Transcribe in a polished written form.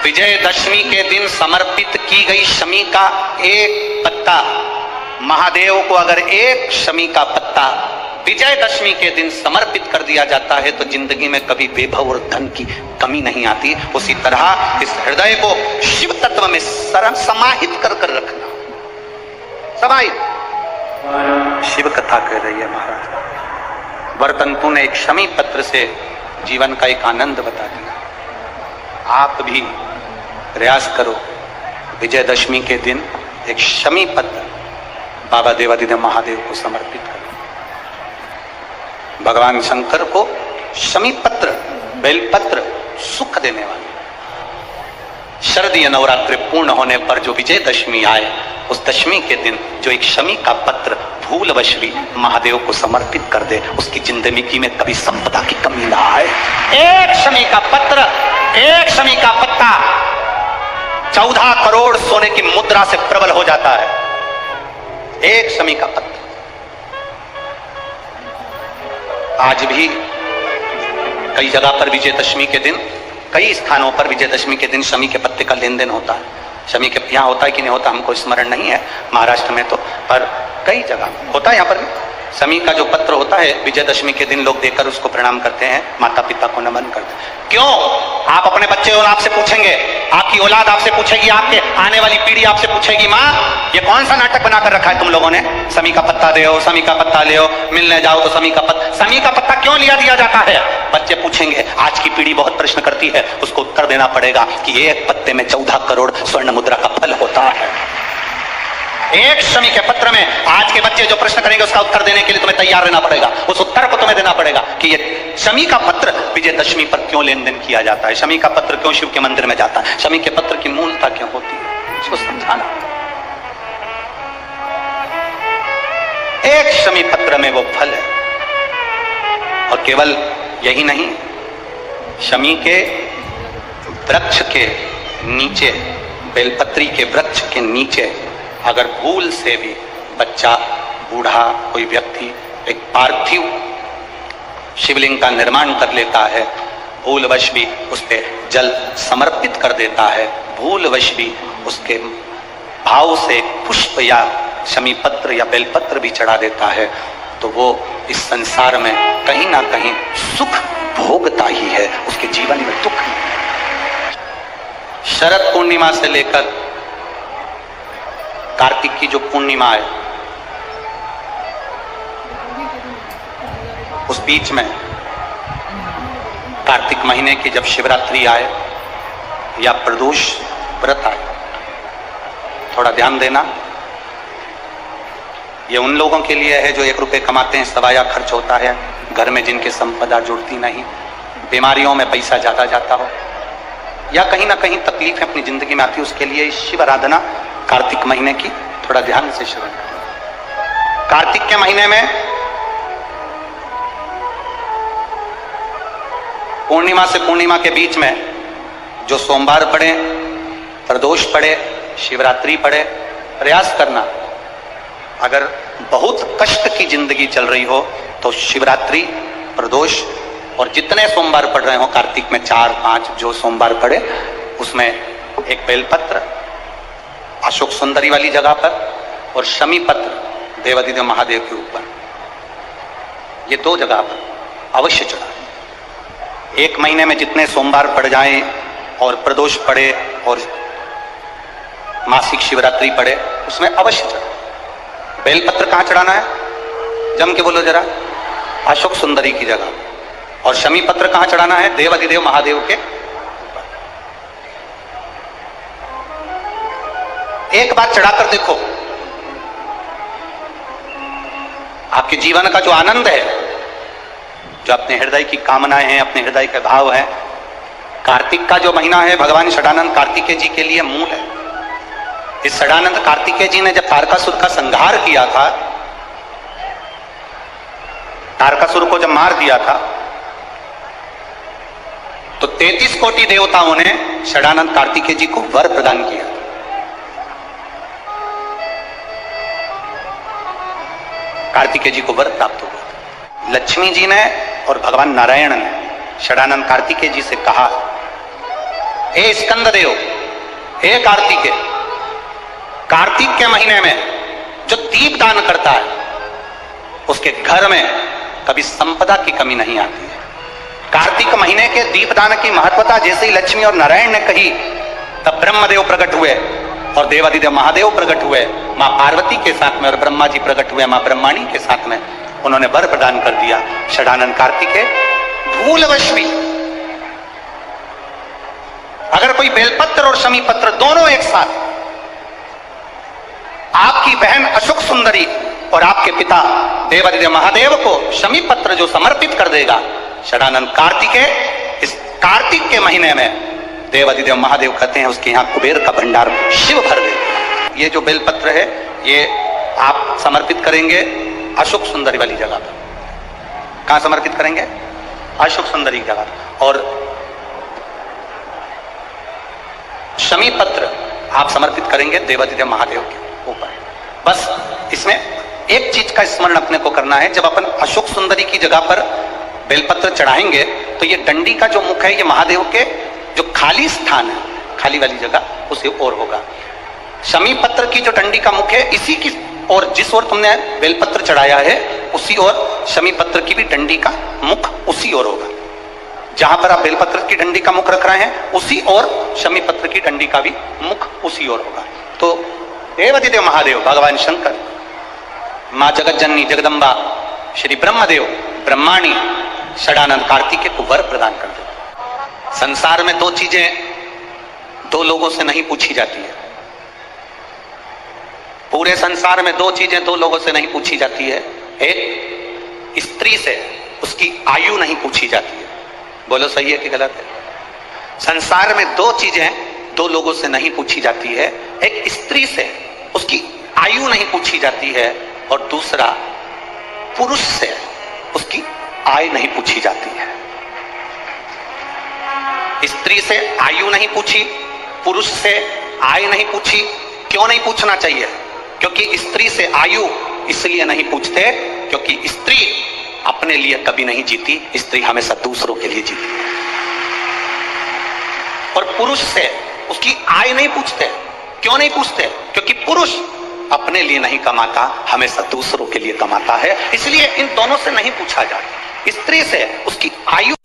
विजयदशमी के दिन समर्पित की गई शमी का एक पत्ता, महादेव को अगर एक शमी का पत्ता विजयदशमी के दिन समर्पित कर दिया जाता है तो जिंदगी में कभी वैभव और धन की कमी नहीं आती। उसी तरह इस हृदय को शिव तत्व में समाहित कर कर रखना। समाहित शिव कथा कह रही है महाराज। वर्तंतु ने एक शमी पत्र से जीवन का एक आनंद बता दिया। आप भी प्रयास करो, विजयदशमी के दिन एक शमी पत्र बाबा देवादिदेव महादेव को समर्पित करो। भगवान शंकर को शमी पत्र, बेलपत्र सुख देने वाले। शरदीय नवरात्रि पूर्ण होने पर जो विजयदशमी आए, उस दशमी के दिन जो एक शमी का पत्र भूलवश भी महादेव को समर्पित कर दे, उसकी जिंदगी में कभी संपदा की कमी ना आए। एक शमी का पत्र, एक शमी का पत्ता 14 करोड़ सोने की मुद्रा से प्रबल हो जाता है। एक शमी का पत्र। आज भी कई जगह पर विजयदशमी के दिन, कई स्थानों पर विजयदशमी के दिन शमी के पत्ते का लेन देन होता है। शमी के यहाँ होता है कि नहीं होता हमको स्मरण नहीं है, महाराष्ट्र में तो, पर कई जगह होता है। यहाँ पर भी शमी का जो पत्र होता है विजयदशमी के दिन लोग देकर उसको प्रणाम करते हैं, माता पिता को नमन करते हैं। क्यों? आप अपने बच्चे और आपसे पूछेंगे, आपकी औलाद आपसे पूछेगी, आपके आने वाली पीढ़ी आपसे पूछेगी, माँ ये कौन सा नाटक बनाकर रखा है तुम लोगों ने? शमी का पत्ता दे, शमी का पत्ता ले, मिलने जाओ तो शमी का पत्ता क्यों लिया दिया जाता है? बच्चे पूछेंगे। आज की पीढ़ी बहुत प्रश्न करती है, उसको उत्तर देना पड़ेगा कि एक पत्ते में 14 करोड़ स्वर्ण मुद्रा का फल होता है। एक शमी के पत्र में आज के बच्चे जो प्रश्न करेंगे उसका उत्तर देने के लिए तुम्हें तैयार रहना पड़ेगा। उस उत्तर को तुम्हें देना पड़ेगा कि ये शमी का पत्र विजयदशमी पर क्यों लेन देन किया जाता है, शमी का पत्र क्यों शिव के मंदिर में जाता है, शमी के पत्र की मूलता क्यों होती है, इसको समझाना। एक शमी पत्र में वो फल है। और केवल यही नहीं, शमी के वृक्ष के नीचे, बेलपत्री के वृक्ष के नीचे अगर भूल से भी बच्चा, बूढ़ा, कोई व्यक्ति एक पार्थिव शिवलिंग का निर्माण कर लेता है, भूलवश भी उस पे जल समर्पित कर देता है, भूलवश भी उसके भाव से पुष्प या शमी पत्र या बेलपत्र भी चढ़ा देता है, तो वो इस संसार में कहीं ना कहीं सुख भोगता ही है, उसके जीवन में दुख नहीं। शरद पूर्णिमा से लेकर कार्तिक की जो पूर्णिमा है, उस बीच में कार्तिक महीने की जब शिवरात्रि आए या प्रदोष व्रत आए, थोड़ा ध्यान देना। ये उन लोगों के लिए है जो 1 रुपए कमाते हैं, सवाया खर्च होता है, घर में जिनके संपदा जुड़ती नहीं, बीमारियों में पैसा ज्यादा जाता हो, या कहीं ना कहीं तकलीफें अपनी जिंदगी में आती है, उसके लिए शिव आराधना कार्तिक महीने की थोड़ा ध्यान से श्रवण करें। कार्तिक के महीने में पूर्णिमा से पूर्णिमा के बीच में जो सोमवार पड़े, प्रदोष पड़े, शिवरात्रि पड़े, प्रयास करना। अगर बहुत कष्ट की जिंदगी चल रही हो तो शिवरात्रि, प्रदोष और जितने सोमवार पड़ रहे हो कार्तिक में 4-5 जो सोमवार पड़े, उसमें एक बेलपत्र अशोक सुंदरी वाली जगह पर और शमी पत्र देवादिदेव महादेव के ऊपर, ये 2 जगह पर अवश्य चढ़ाएं। 1 महीने में जितने सोमवार पड़ जाएं और प्रदोष पड़े और मासिक शिवरात्रि पड़े, उसमें अवश्य चढ़ाएं। बेलपत्र कहाँ चढ़ाना है? जम के बोलो जरा। अशोक सुंदरी की जगह। और शमी पत्र कहाँ चढ़ाना है? देवादिदेव महादेव के। एक बार चढ़ाकर देखो, आपके जीवन का जो आनंद है, जो अपने हृदय की कामनाएं हैं, अपने हृदय के भाव हैं। कार्तिक का जो महीना है भगवान षडानंद कार्तिकेय जी के लिए मूल है। इस षडानंद कार्तिकेय जी ने जब तारकासुर का संहार किया था, तारकासुर को जब मार दिया था, तो 33 कोटि देवताओं ने षडानंद कार्तिकेय जी को वर प्रदान किया। कार्तिकेय जी को वर प्राप्त हुआ। लक्ष्मी जी ने और भगवान नारायण ने षडानंद कार्तिकेय जी से कहा हे स्कंद देव, हे कार्तिकेय, कार्तिक के महीने में जो दीप दान करता है उसके घर में कभी संपदा की कमी नहीं आती है। कार्तिक महीने के दीपदान की महत्वता जैसे ही लक्ष्मी और नारायण ने कही, तब ब्रह्मदेव प्रकट हुए और देवादिदेव महादेव प्रकट हुए मां पार्वती के साथ में, और ब्रह्मा जी प्रकट हुए मां ब्रह्माणी के साथ में। उन्होंने वर प्रदान कर दिया, षडानन कार्तिकेय भूलवश भी अगर कोई बेलपत्र और शमी पत्र दोनों एक साथ आपकी बहन अशोक सुंदरी और आपके पिता देवादिदेव महादेव को शमी पत्र जो समर्पित कर देगा, षडानन कार्तिकेय इस कार्तिक के महीने में देवादिदेव महादेव कहते हैं उसके यहां कुबेर का भंडार शिव भर दे। ये जो बेलपत्र है ये आप समर्पित करेंगे अशोक सुंदरी वाली जगह पर। कहां समर्पित करेंगे? अशोक सुंदरी की जगह। और शमी पत्र आप समर्पित करेंगे देवादिदेव महादेव के ऊपर। बस इसमें एक चीज का स्मरण अपने को करना है, जब अपन अशोक सुंदरी की जगह पर बेलपत्र चढ़ाएंगे तो ये डंडी का जो मुख है ये महादेव के जो खाली स्थान है, खाली वाली जगह उसे ओर होगा। शमी पत्र की जो डंडी का मुख है इसी की और जिस ओर तुमने बेलपत्र चढ़ाया है उसी ओर शमी पत्र की भी डंडी का मुख उसी ओर होगा। जहां पर आप बेलपत्र की डंडी का मुख रख रहे हैं उसी ओर शमी पत्र की डंडी का भी मुख उसी ओर होगा। तो देवादिदेव महादेव भगवान शंकर, मां जगत जननी जगदम्बा, श्री ब्रह्मदेव ब्रह्माणी षडानंद कार्तिकेय को वर प्रदान कर दे। संसार में दो चीजें दो लोगों से नहीं पूछी जाती है। पूरे संसार में दो चीजें दो लोगों से नहीं पूछी जाती है। एक, स्त्री से उसकी आयु नहीं पूछी जाती है। बोलो सही है कि गलत है? संसार में दो चीजें दो लोगों से नहीं पूछी जाती है। एक, स्त्री से उसकी आयु नहीं पूछी जाती है, और दूसरा, पुरुष से उसकी आय नहीं पूछी जाती है। स्त्री से आयु नहीं पूछी, पुरुष से आय नहीं पूछी। क्यों नहीं पूछना चाहिए? क्योंकि स्त्री से आयु इसलिए नहीं पूछते क्योंकि स्त्री अपने लिए कभी नहीं जीती, स्त्री हमेशा दूसरों के लिए जीती। और पुरुष से उसकी आय नहीं पूछते। क्यों नहीं पूछते? क्योंकि पुरुष अपने लिए नहीं कमाता, हमेशा दूसरों के लिए कमाता है, इसलिए इन दोनों से नहीं पूछा जाता। स्त्री से उसकी आयु